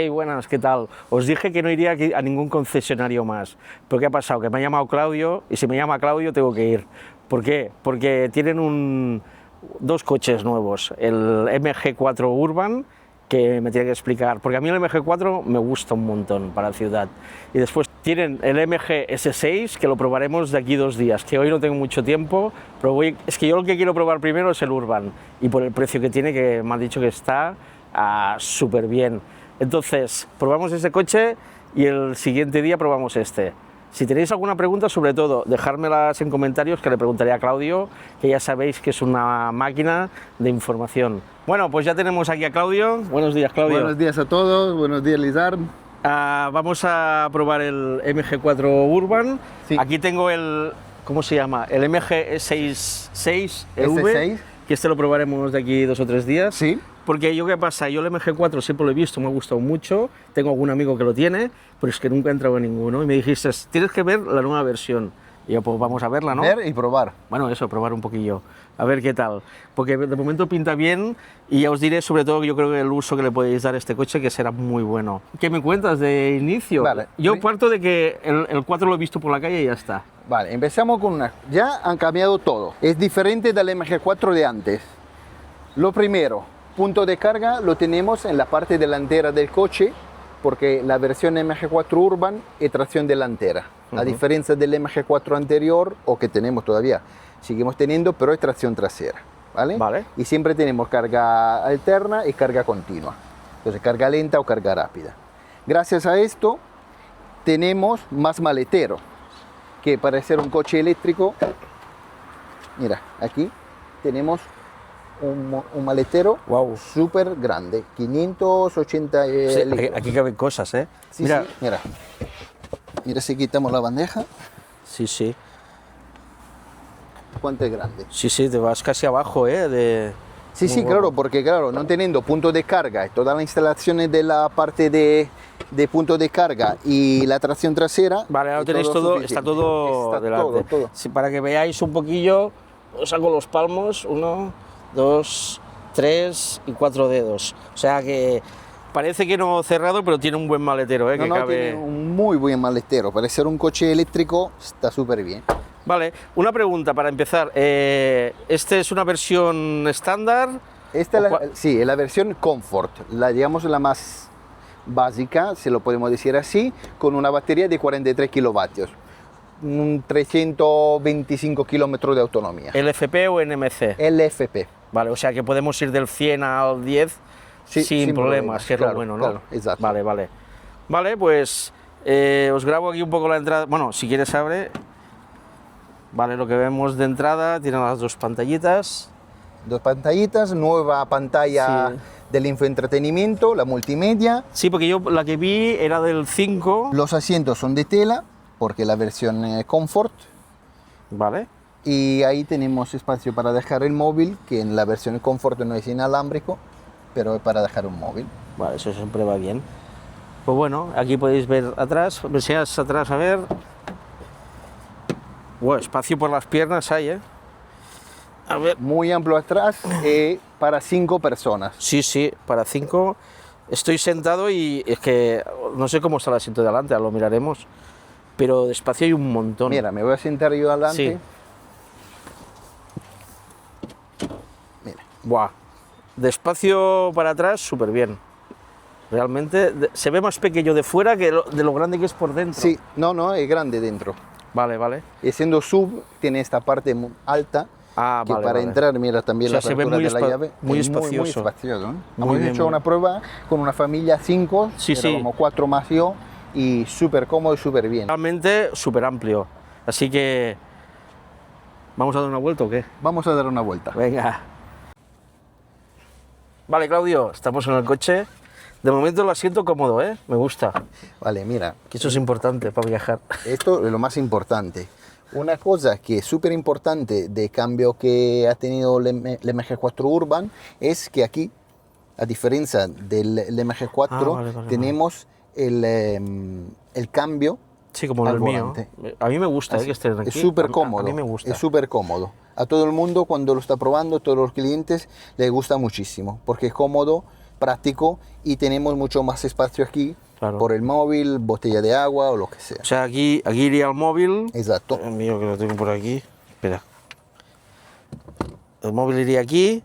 Hey, buenas, ¿qué tal? Os dije que no iría a ningún concesionario más. ¿Pero qué ha pasado? Que me ha llamado Claudio y si me llama Claudio tengo que ir. ¿Por qué? Porque tienen dos coches nuevos, el MG4 Urban, que me tiene que explicar, porque a mí el MG4 me gusta un montón para ciudad. Y después tienen el MG S6, que lo probaremos de aquí 2 días, que hoy no tengo mucho tiempo, pero es que yo lo que quiero probar primero es el Urban, y por el precio que tiene, que me han dicho que está súper bien. Entonces, probamos ese coche y el siguiente día probamos este. Si tenéis alguna pregunta, sobre todo, dejármelas en comentarios, que le preguntaré a Claudio, que ya sabéis que es una máquina de información. Bueno, pues ya tenemos aquí a Claudio. Buenos días, Claudio. Buenos días a todos, buenos días, Lizard. Vamos a probar el MG4 Urban. Sí. Aquí tengo el, ¿cómo se llama? El MG66 S6. que este lo probaremos de aquí 2 o 3 días. Sí. Porque yo, ¿qué pasa? Yo el MG4 siempre lo he visto, me ha gustado mucho, tengo algún amigo que lo tiene, pero es que nunca he entrado en ninguno. Y me dijiste, tienes que ver la nueva versión. Y yo, pues vamos a verla, ¿no? Ver y probar. Bueno, eso, probar un poquillo, a ver qué tal. Porque de momento pinta bien y ya os diré sobre todo que yo creo que el uso que le podéis dar a este coche que será muy bueno. ¿Qué me cuentas de inicio? Vale. Yo parto de que el 4 lo he visto por la calle y ya está. Vale, empezamos con una. Ya han cambiado todo. Es diferente del MG4 de antes. Lo primero, punto de carga lo tenemos en la parte delantera del coche, porque la versión MG4 Urban es tracción delantera. A diferencia del MG4 anterior, o que tenemos todavía, seguimos teniendo, pero es tracción trasera. ¿Vale? Vale. Y siempre tenemos carga alterna y carga continua. Entonces, carga lenta o carga rápida. Gracias a esto, tenemos más maletero, que para ser un coche eléctrico, mira, aquí tenemos un maletero súper grande, 580 Sí, litros. aquí caben cosas, ¿eh? Sí, Mira. sí, mira. Mira si quitamos la bandeja, Sí, sí. cuánto es grande. Sí, te vas casi abajo, ¿eh? Sí, Muy sí, guapo. claro, porque claro, no teniendo punto de carga y todas las instalaciones de la parte de punto de carga y la tracción trasera. Vale, ahora es tenéis todo, suficiente. está todo Está delante. todo. Sí, para que veáis un poquillo, os saco los palmos, 1, 2, 3 y 4 dedos. O sea que parece que no cerrado, pero tiene un buen maletero, que No, cabe. tiene un muy buen maletero. Para ser un coche eléctrico está súper bien. Vale, una pregunta para empezar. ¿Este es una versión estándar? Esta es la versión Comfort, digamos la más básica, se lo podemos decir así, con una batería de 43 kilovatios, 325 kilómetros de autonomía. ¿LFP o NMC? LFP. Vale, o sea que podemos ir del 100 al 10 Sí, sin problemas, que es claro, lo bueno, ¿no? Claro, exacto. Vale. Vale, pues os grabo aquí un poco la entrada. Bueno, si quieres abre. Vale, lo que vemos de entrada, tiene las 2 pantallitas. 2 pantallitas, nueva pantalla del infoentretenimiento, la multimedia. Sí, porque yo la que vi era del 5. Los asientos son de tela, porque la versión Comfort. Vale. Y ahí tenemos espacio para dejar el móvil, que en la versión Comfort no es inalámbrico, pero es para dejar un móvil. Vale, eso siempre va bien. Pues bueno, aquí podéis ver atrás, me enseñas atrás a ver. Bueno, espacio por las piernas hay, ¿eh? A ver. Muy amplio atrás, para 5 personas. Sí, para 5. Estoy sentado y es que no sé cómo está el asiento de adelante, ahora lo miraremos. Pero de espacio hay un montón. Mira, me voy a sentar yo adelante. Sí. Mira. Buah. De espacio para atrás, súper bien. Realmente se ve más pequeño de fuera que de lo grande que es por dentro. Sí, no, es grande dentro. Vale. Y siendo sub, tiene esta parte alta. Que Vale, para entrar, mira también o sea, la se ve apertura muy de la llave. muy Es espacioso. Muy espacioso, ¿eh? Muy Hemos bien, hecho una prueba con una familia 5, Sí. como 4 más yo, y súper cómodo y súper bien. Realmente súper amplio. Así que, ¿vamos a dar una vuelta o qué? Vamos a dar una vuelta. Venga. Vale, Claudio, estamos en el coche. De momento lo asiento cómodo, ¿eh? Me gusta. Vale, mira, Que eso es importante para viajar. esto es lo más importante. Una cosa que es súper importante de cambio que ha tenido el MG4 Urban es que aquí, a diferencia del MG4, vale. tenemos el cambio. Sí, como al el mío. volante. A mí me gusta que estén aquí. Es súper cómodo. A mí me gusta. Es súper cómodo. A todo el mundo cuando lo está probando, todos los clientes, les gusta muchísimo, porque es cómodo, práctico y tenemos mucho más espacio aquí Claro. por el móvil, botella de agua o lo que sea. O sea, aquí iría el móvil. Exacto. El mío que lo tengo por aquí. Espera. El móvil iría aquí,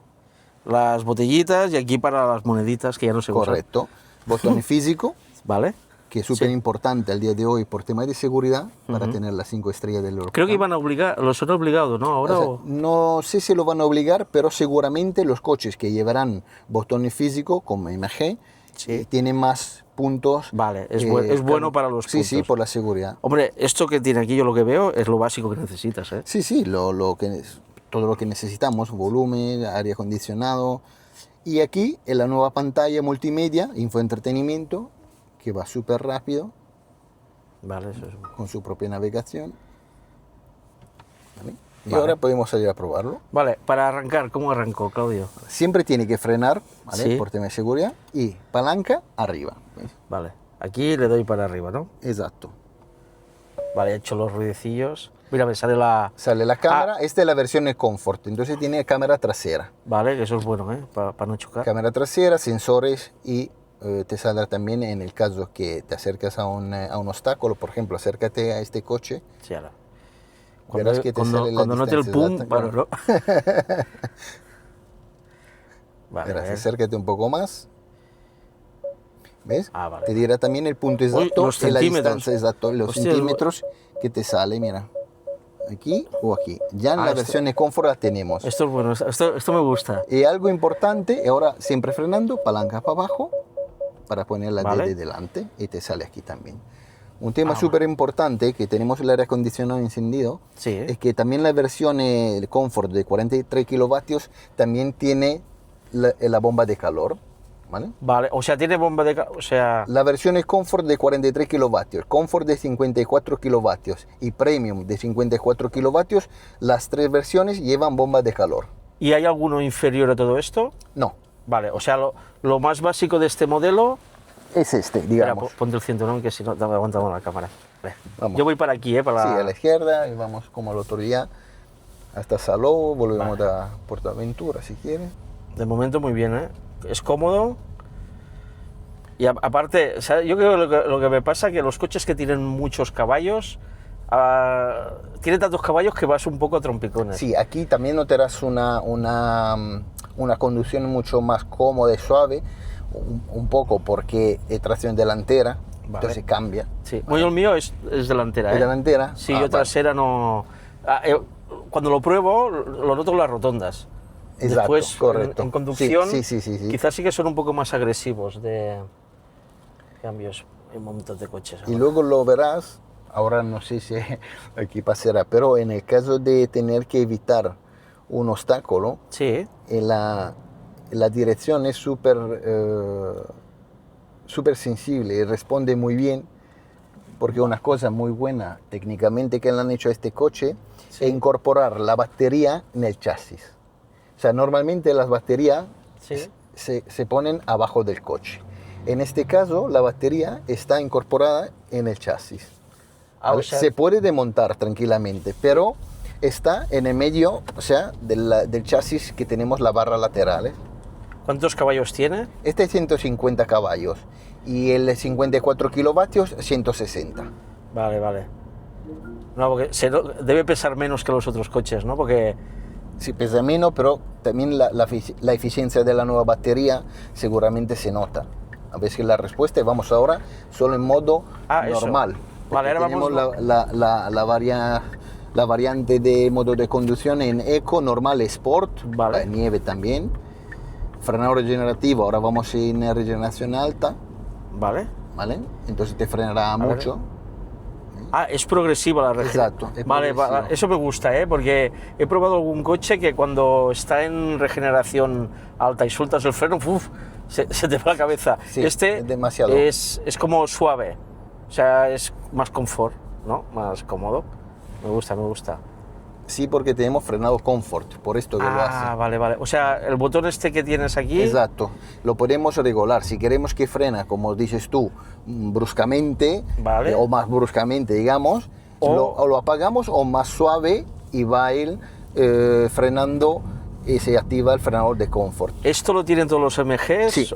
las botellitas y aquí para las moneditas que ya no se usan. Correcto. Botón físico, Vale. que es súper importante al día de hoy por temas de seguridad para tener las 5 estrellas del Europcar. Creo que iban a obligar, los han obligado, ¿no? Ahora O sea, o- no sé si lo van a obligar, pero seguramente los coches que llevarán botones físicos, como MG, Sí. tienen más puntos. Vale, es bueno para los Sí, sí, puntos. por la seguridad. Hombre, esto que tiene aquí, yo lo que veo, es lo básico que necesitas, ¿eh? Sí, sí, todo lo que necesitamos, volumen, aire acondicionado. Y aquí en la nueva pantalla multimedia, infoentretenimiento, que va súper rápido, Vale, eso es... con su propia navegación. ¿Vale? Y Vale. ahora podemos salir a probarlo. Vale, para arrancar, ¿cómo arrancó, Claudio? Siempre tiene que frenar, ¿vale? Sí. Por tema de seguridad. Y palanca arriba. ¿ves? Vale, aquí le doy para arriba, ¿no? Exacto. Vale, he hecho los ruidecillos. Mira, me sale la... Sale la cámara. Esta es la versión de Comfort. Entonces tiene cámara trasera. Vale, que eso es bueno, ¿eh? Para no chocar. Cámara trasera, sensores y te saldrá también en el caso que te acercas a un obstáculo. Por ejemplo, acércate a este coche. Sí, ahora. Verás que te sale la cuando note el distancia pum, exacta, paro, claro. ¿no? Vale, a Verás, ver. acércate un poco más. ¿Ves? Ah, vale. Te dirá también el punto exacto los y la centímetros. distancia exacta, los Hostia, centímetros que te sale, mira. Aquí o aquí. Ya en Ah, la esto- versión de Comfort la tenemos. Esto es bueno, esto me gusta. Y algo importante, ahora siempre frenando, palanca para abajo, para ponerla Vale. de delante y te sale aquí también. Un tema Ah, súper importante, que tenemos el aire acondicionado encendido, Sí, ¿eh? es que también la versión de Comfort de 43 kilovatios también tiene la bomba de calor, ¿vale? Vale, o sea, tiene bomba de... O sea, La versión es Comfort de 43 kilovatios, Comfort de 54 kilovatios y Premium de 54 kilovatios, las tres versiones llevan bomba de calor. ¿y hay alguno inferior a todo esto? No, Vale, o sea, lo más básico de este modelo... es este, Espera, digamos. ponte el cinturón, que si no te aguantamos la cámara. Vale. Vamos. Yo voy para aquí, ¿eh? Para Sí, la- a la izquierda y vamos como el otro día hasta Salou, volvemos a Portaventura si quieres. De momento muy bien, ¿eh? Es cómodo. Y aparte, ¿sabes? Yo creo que lo que me pasa es que los coches que tienen muchos caballos, tienen tantos caballos que vas un poco a trompicones. Sí, aquí también notarás una conducción mucho más cómoda y suave, un poco porque es tracción delantera, Vale. entonces cambia. Sí. Bueno, el mío es delantera, ¿Es ¿eh? delantera? Sí, Ah, yo vale. trasera no... cuando lo pruebo, lo noto en las rotondas. Exacto, Después, correcto. en conducción, Sí. quizás sí que son un poco más agresivos de cambios en momentos de coches. Y luego lo verás, ahora no sé si aquí pasará, pero en el caso de tener que evitar un obstáculo, Sí, la dirección es súper sensible y responde muy bien, porque una cosa muy buena técnicamente que le han hecho a este coche Sí. es incorporar la batería en el chasis. O sea, normalmente las baterías sí. se ponen abajo del coche. En este caso, la batería está incorporada en el chasis. Ah, o ¿Vale? sea- Se puede desmontar tranquilamente, pero está en el medio, o sea, del chasis que tenemos la barra laterales. ¿Cuántos caballos tiene? Este es 150 caballos y el de 54 kilovatios 160. Vale, vale. No, porque debe pesar menos que los otros coches, ¿no? Porque... Sí, pesa menos, pero también la eficiencia de la nueva batería seguramente se nota. A ver si la respuesta, vamos ahora solo en modo Eso. normal. Vale, ahora tenemos vamos... la variante de modo de conducción en Eco, normal, Sport, Vale. la nieve también. Frenado regenerativo, ahora vamos en regeneración alta, Vale. ¿vale? Entonces te frenará ver. mucho. Ah, es progresiva la regeneración. Exacto, es Vale, progresivo. eso me gusta, ¿eh? Porque he probado algún coche que cuando está en regeneración alta y sueltas el freno, ¡uf! Se te va la cabeza. Sí, Este es demasiado. es como suave, o sea, es más confort, ¿no? Más cómodo. Me gusta, me gusta. Sí, porque tenemos frenado Comfort, por esto que lo hace. Vale, vale. O sea, el botón este que tienes aquí... Exacto, lo podemos regular. Si queremos que frena, como dices tú, bruscamente, Vale. o más bruscamente, digamos, o lo apagamos o más suave y va él frenando y se activa el frenador de Comfort. ¿Esto lo tienen todos los MGs? Sí,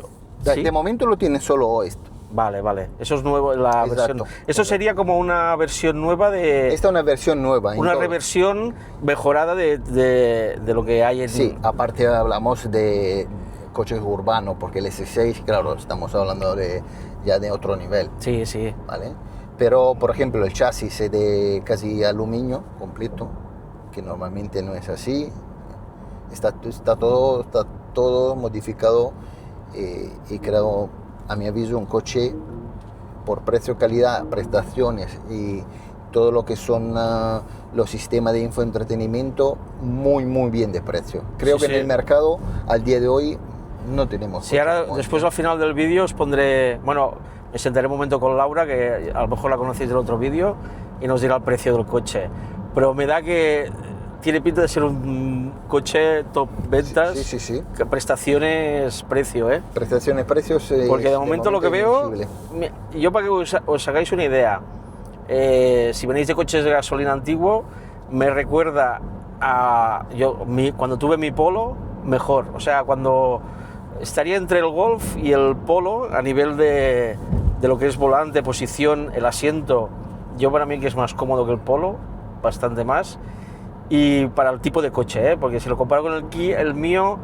¿Sí? De momento lo tiene solo esto. Vale, vale. Eso es nuevo, la Exacto. versión. Eso sería como una versión nueva de. Esta es una versión nueva. Una reversión mejorada de lo que hay en. Sí, aparte hablamos de coches urbanos, porque el S6, claro, estamos hablando ya de otro nivel. Sí, sí. ¿Vale? Pero, por ejemplo, el chasis es de casi aluminio completo, que normalmente no es así. Está todo modificado y creo, a mi aviso, un coche por precio, calidad, prestaciones y todo lo que son los sistemas de infoentretenimiento muy, muy bien de precio. Creo que en el mercado, al día de hoy, no tenemos. Sí, ahora, después al final del vídeo os pondré, bueno, me sentaré un momento con Laura, que a lo mejor la conocéis del otro vídeo, y nos dirá el precio del coche. Pero me da que tiene pinta de ser un coche top ventas, sí. Que prestaciones, precio, ¿eh? Prestaciones, precios. Porque de momento lo que veo, yo para que os hagáis una idea, si venís de coches de gasolina antiguo, me recuerda a cuando tuve mi Polo, mejor. O sea, cuando estaría entre el Golf y el Polo a nivel de lo que es volante, posición, el asiento. Yo para mí que es más cómodo que el Polo, bastante más. Y para el tipo de coche, porque si lo comparo con el mío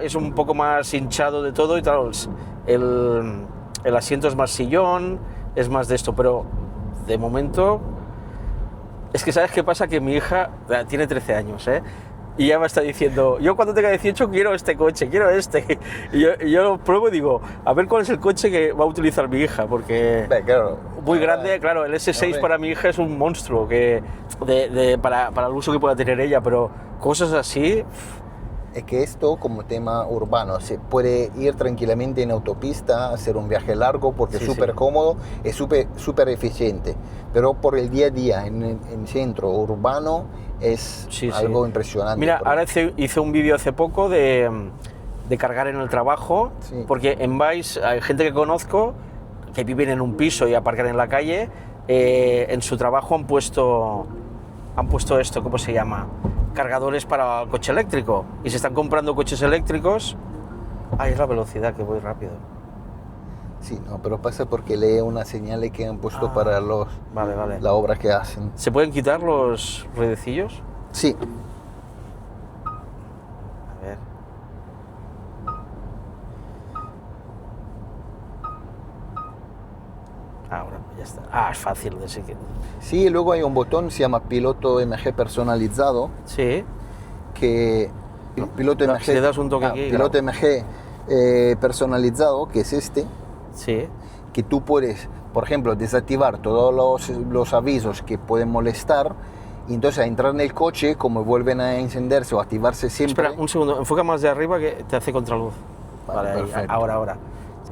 es un poco más hinchado de todo y claro, el asiento es más sillón, es más de esto, pero de momento es que ¿sabes qué pasa? Que mi hija tiene 13 años, y ya me está diciendo, yo cuando tenga 18 quiero este coche, quiero este. Y yo lo pruebo y digo, a ver cuál es el coche que va a utilizar mi hija, porque claro, muy grande, claro, el S6 para mi hija es un monstruo para el uso que pueda tener ella, pero cosas así. Es que esto, como tema urbano, se puede ir tranquilamente en autopista, hacer un viaje largo porque es súper cómodo, es súper eficiente. Pero por el día a día, en centro urbano, es algo impresionante. Mira, ahora hice un vídeo hace poco de cargar en el trabajo, porque en Vice hay gente que conozco que viven en un piso y aparcan en la calle, en su trabajo han puesto esto, ¿cómo se llama? Cargadores para el coche eléctrico, y se están comprando coches eléctricos. Es la velocidad, que voy rápido. Sí, no, pero pasa porque lee una señal que han puesto para la obra que hacen. ¿Se pueden quitar los ruedecillos? Sí. A ver. Ahora ya está. Es fácil de seguir. Sí, luego hay un botón, se llama piloto MG personalizado. Sí. Que el piloto MG, si le das un toque aquí, piloto MG personalizado, que es este. Sí. Que tú puedes, por ejemplo, desactivar todos los avisos que pueden molestar. Y entonces a entrar en el coche, como vuelven a encenderse o activarse siempre. Espera, un segundo, enfoca más de arriba que te hace contraluz. Vale, perfecto. Ahora.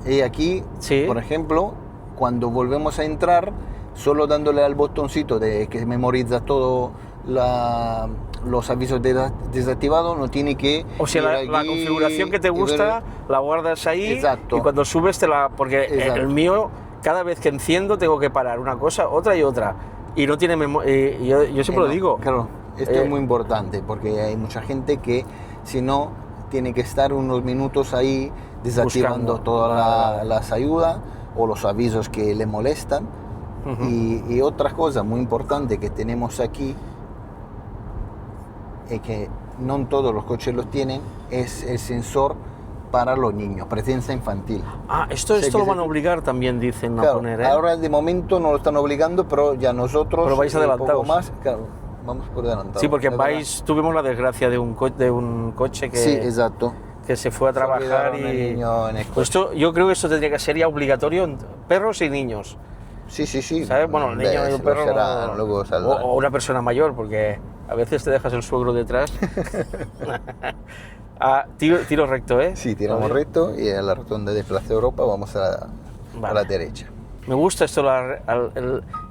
Y aquí, por ejemplo, cuando volvemos a entrar, solo dándole al botoncito que memoriza todo los avisos desactivados, no tiene que... O sea, la configuración que te gusta, la guardas ahí. Exacto. Y cuando subes porque el mío, cada vez que enciendo tengo que parar una cosa, otra y otra. Y no tiene memoria. Yo siempre lo digo. Claro, esto es muy importante porque hay mucha gente que, si no, tiene que estar unos minutos ahí desactivando todas las ayudas o los avisos que le molestan. Y otra cosa muy importante que tenemos aquí es que no todos los coches los tienen, es el sensor para los niños, presencia infantil. Esto lo van a obligar también, dicen, a poner, Ahora de momento no lo están obligando, pero ya nosotros... Pero vais adelantados. Un poco más, claro, vamos por adelantado. Sí, porque en Vice tuvimos la desgracia de un coche que... Sí, exacto. Que se fue a trabajar y... Pues yo creo que esto tendría que ser ya obligatorio en perros y niños. Sí. ¿Sabes? Bueno, el niño y el perro luego o una persona mayor, porque a veces te dejas el suegro detrás. Tiro recto, ¿eh? Sí, tiramos recto y a la rotonda de Plaza Europa vamos a la derecha. Me gusta esto,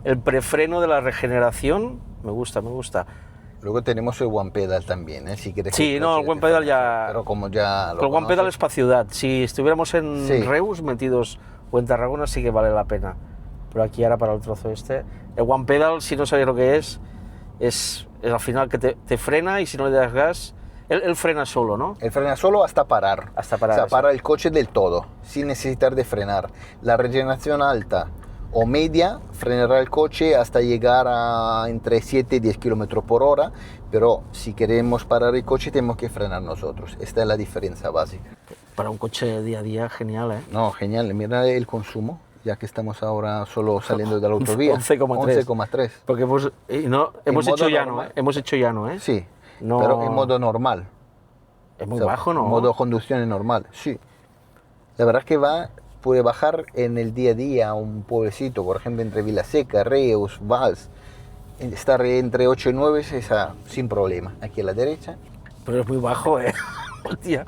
el prefreno de la regeneración, me gusta. Luego tenemos el One Pedal también, si quieres. Sí, el One Pedal ya... Pero como ya el One Pedal es para ciudad. Si estuviéramos en Reus metidos o en Tarragona sí que vale la pena. Pero aquí ahora para el trozo este... El One Pedal, si no sabéis lo que es al final que te frena y si no le das gas, Él frena solo, ¿no? Él frena solo hasta parar. Hasta parar, O sea, sí. para el coche del todo, sin necesitar de frenar. La regeneración alta o media frenará el coche hasta llegar a entre 7 y 10 km por hora, pero si queremos parar el coche tenemos que frenar nosotros. Esta es la diferencia básica. Para un coche de día a día, genial, ¿eh? No, genial. Mira el consumo, ya que estamos ahora solo saliendo de la autovía. 11,3. 11,3. Porque hemos modo hecho llano, normal. ¿eh? Hemos hecho llano, ¿eh? Sí, No- pero en modo normal. Es muy O sea, bajo, ¿no? En modo conducción es normal, sí. La verdad es que puede bajar en el día a día a un pueblecito, por ejemplo, entre Vilaseca, Reus, Valls, estar entre 8 y 9 sin problema. Aquí a la derecha. Pero es muy bajo, ¿eh? Hostia.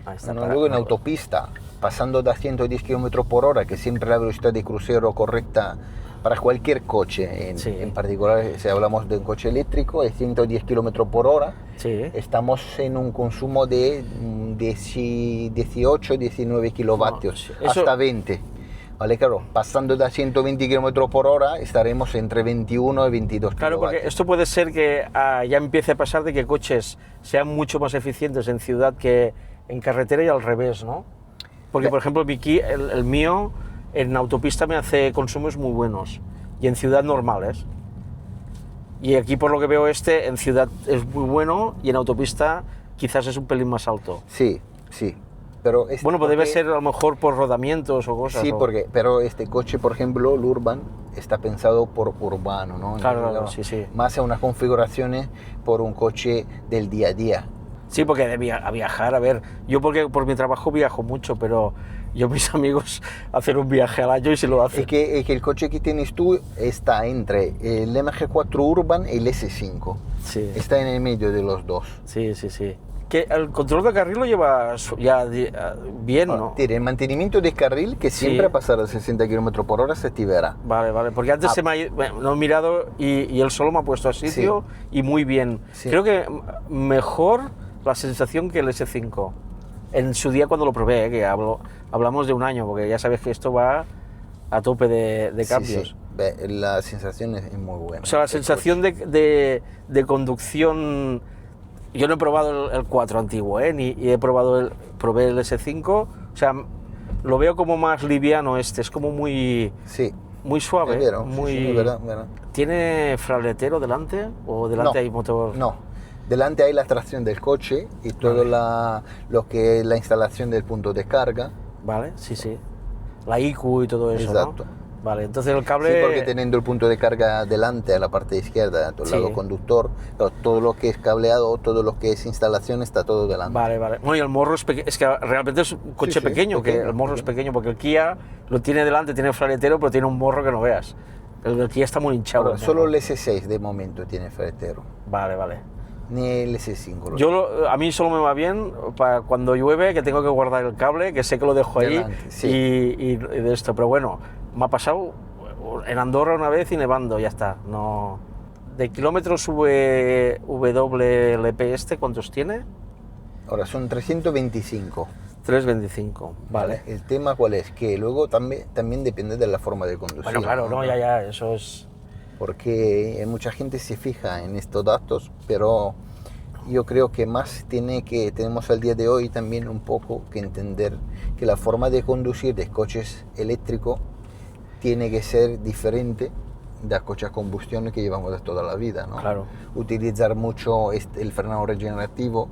Ahí está. Luego en autopista, pasando de 110 km por hora, que siempre la velocidad de crucero correcta para cualquier coche, Sí. en particular si hablamos de un coche eléctrico, es 110 km por hora. Sí. Estamos en un consumo de 18, 19 kilovatios, No, eso- hasta 20. Vale, claro, pasando de 120 km por hora estaremos entre 21 y 22 Claro, porque kilovatios. esto puede ser que ya empiece a pasar de que coches sean mucho más eficientes en ciudad que en carretera y al revés, ¿no? Porque, por ejemplo, el mío en autopista me hace consumos muy buenos y en ciudad normales. Y aquí, por lo que veo, en ciudad es muy bueno y en autopista quizás es un pelín más alto. Sí, sí. Pero Bueno, pues debe porque- ser a lo mejor por rodamientos o cosas. Sí, o- pero este coche, por ejemplo, el Urban, está pensado por urbano, ¿no? Claro, Entonces, sí, sí. Más a unas configuraciones por un coche del día a día. Sí, porque a viajar, a ver, yo porque por mi trabajo viajo mucho, pero yo mis amigos hacen un viaje al año y si lo hacen. Es que el coche que tienes tú está entre el MG4 Urban y el S5. Sí, Está en el medio de los dos. sí, sí, sí. Que el control de carril lo lleva ya bien, ¿no? Tiene el mantenimiento de carril que siempre Sí. a pasar de 60 km por hora se activará. Vale, vale, porque antes se me ha ido, bueno, lo he mirado y él solo me ha puesto a sitio y muy bien. Sí. Creo que mejor la sensación que el S5. En su día cuando lo probé, que hablamos de un año, porque ya sabes que esto va a tope de cambios. Sí, sí. La sensación es muy buena. O sea, la El sensación de conducción. Yo no he probado el 4 antiguo, ¿eh? Y probé el S5. O sea, lo veo como más liviano es como muy, Sí, muy suave. es verdad, muy... sí, sí, es verdad, verdad. ¿Tiene fraletero delante? ¿O delante No, hay motor? No, delante hay la tracción del coche y todo lo que es la instalación del punto de carga. Vale, sí, sí. La IQ y todo eso, Exacto. ¿no? Vale, entonces el cable... Sí, porque teniendo el punto de carga delante, a la parte izquierda, a todo el Sí. lado conductor, todo lo que es cableado, todo lo que es instalación, está todo delante. Vale, vale. Bueno, y el morro es pequeño. Es que realmente es un coche sí, pequeño, que pequeño, el morro es pequeño. pequeño, porque el Kia lo tiene delante, tiene fraletero, pero tiene un morro que no veas. El Kia está muy hinchado. Ahora, solo el S6 de momento tiene freletero, Vale, vale. ni el S5. A mí solo me va bien para cuando llueve, que tengo que guardar el cable, que sé que lo dejo ahí Delante, sí. y de esto. Pero bueno, me ha pasado en Andorra una vez y nevando, ya está. No. De kilómetros WLP ¿cuántos tiene? Ahora, son 325. 325, vale. El tema cuál es, que luego también depende de la forma de conducir. Bueno, claro, no, ya, eso es... Porque mucha gente se fija en estos datos, pero yo creo que más tenemos al día de hoy también un poco que entender que la forma de conducir de coches eléctricos tiene que ser diferente de coches a combustión que llevamos de toda la vida, ¿no? Claro. Utilizar mucho el frenado regenerativo,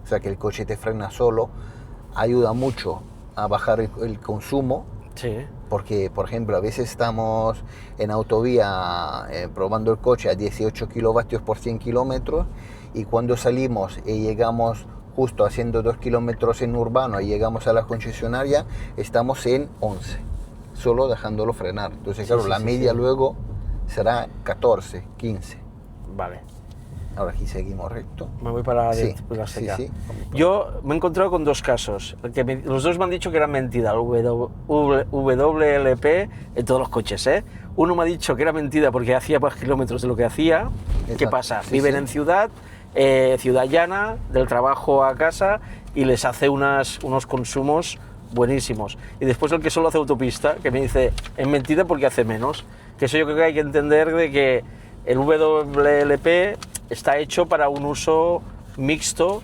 o sea que el coche te frena solo, ayuda mucho a bajar el consumo. Sí. Porque, por ejemplo, a veces estamos en autovía probando el coche a 18 kilovatios por 100 kilómetros y cuando salimos y llegamos justo haciendo 2 kilómetros en urbano y llegamos a la concesionaria, estamos en 11, solo dejándolo frenar. Entonces, claro, sí, la sí, media sí. luego será 14, 15. Vale. Ahora aquí seguimos recto. Me voy para Sí, la sí, seca. sí. Yo me he encontrado con dos casos. Los dos me han dicho que era mentira, el WLP en todos los coches. ¿eh? Uno me ha dicho que era mentira porque hacía más kilómetros de lo que hacía. ¿Qué Exacto, pasa? sí, Viven sí. en ciudad, ciudad llana, del trabajo a casa y les hace unos consumos buenísimos. Y después el que solo hace autopista, que me dice, es mentira porque hace menos. Que eso yo creo que hay que entender de que el WLP está hecho para un uso mixto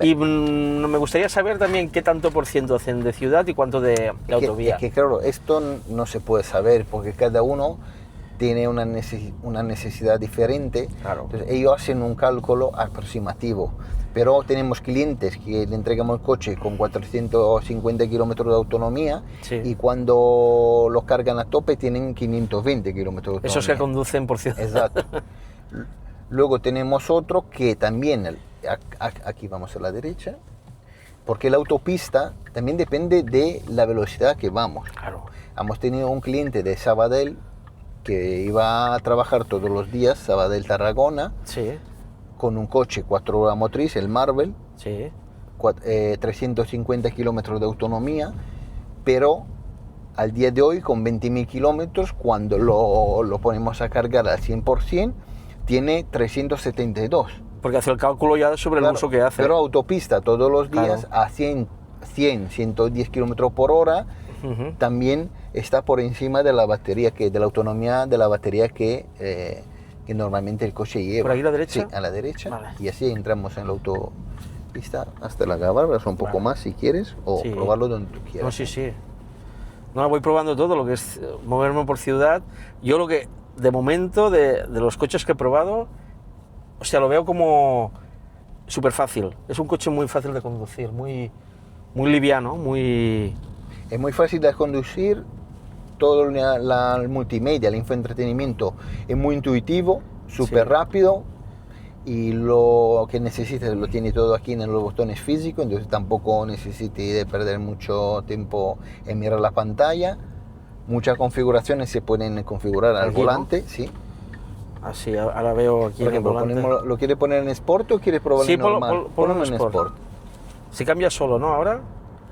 Y me gustaría saber también qué tanto por ciento hacen de ciudad y cuánto de autovía. Es que claro, esto no se puede saber porque cada uno tiene una necesidad diferente. Claro. Entonces ellos hacen un cálculo aproximativo. Pero tenemos clientes que le entregamos el coche con 450 kilómetros de autonomía, Sí. y cuando los cargan a tope tienen 520 kilómetros de autonomía. Esos que conducen por ciudad. Exacto. Luego tenemos otro que también, aquí vamos a la derecha, porque la autopista también depende de la velocidad que vamos. Claro. Hemos tenido un cliente de Sabadell que iba a trabajar todos los días, Sabadell-Tarragona, Sí, con un coche 4 horas motriz, el Marvel, sí. 350 kilómetros de autonomía, pero al día de hoy con 20.000 kilómetros, cuando lo ponemos a cargar al 100%, tiene 372. Porque hace el cálculo ya sobre el Claro, uso que hace. pero autopista todos los días, Claro. a 110 kilómetros por hora, Ujú. también está por encima de la batería, de la autonomía de la batería que normalmente el coche lleva. ¿Por aquí a la derecha? Sí, a la derecha. Vale. Y así entramos en la autopista hasta la Gavarra, un poco Vale. más si quieres, o Sí. probarlo donde tú quieras. No, sí, sí. No, voy probando todo lo que es moverme por ciudad. Yo lo que, de momento, de los coches que he probado, o sea, lo veo como súper fácil. Es un coche muy fácil de conducir, muy liviano, muy... Es muy fácil de conducir, todo el multimedia, el infoentretenimiento es muy intuitivo, súper Sí. rápido, y lo que necesites lo tiene todo aquí en los botones físicos, entonces tampoco necesites de perder mucho tiempo en mirar la pantalla. Muchas configuraciones se pueden configurar al Aquí, ¿no? volante, sí. Así, ahora veo aquí Por en el ejemplo, volante. ¿lo quieres poner en Sport o quieres probarlo Sí, en ponlo- normal? ponlo en Ponlo en Sport. Sport. Se cambia solo, ¿no? Ahora.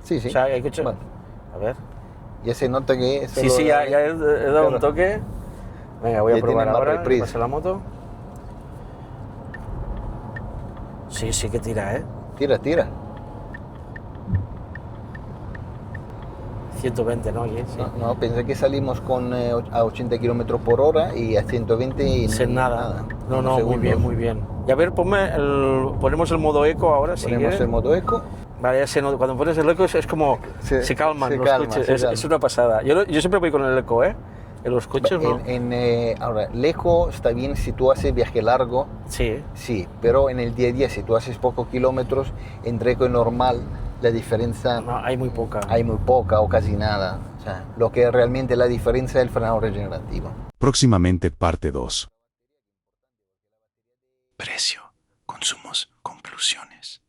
Sí, sí. O sea, hay coche... Bueno, A ver. ya se nota que es Sí, solo sí, ya he dado Claro. un toque. Venga, voy a Ya probar tiene más ahora. reprise. Pasa la moto. Sí, sí que tira, ¿eh? Tira, tira. 120, ¿no? Aquí, sí. No, pensé que salimos a 80 kilómetros por hora y a 120 y Sin nada. No, Unos no, muy segundos. bien, muy bien. Y a ver, ponemos el modo eco ahora, si Ponemos quieres. el modo eco. Vale, cuando pones el eco es como se calman se los calma, coches. se Es calma. una pasada. Yo siempre voy con el eco, ¿eh? En los coches, ¿no? Ahora, el eco está bien si tú haces viaje largo, Sí. sí, pero en el día a día, si tú haces pocos kilómetros, entre eco y normal, la diferencia No, hay muy poca. hay muy poca o casi nada. O sea, lo que realmente la diferencia es el frenado regenerativo. Próximamente parte 2. Precio, consumos, conclusiones.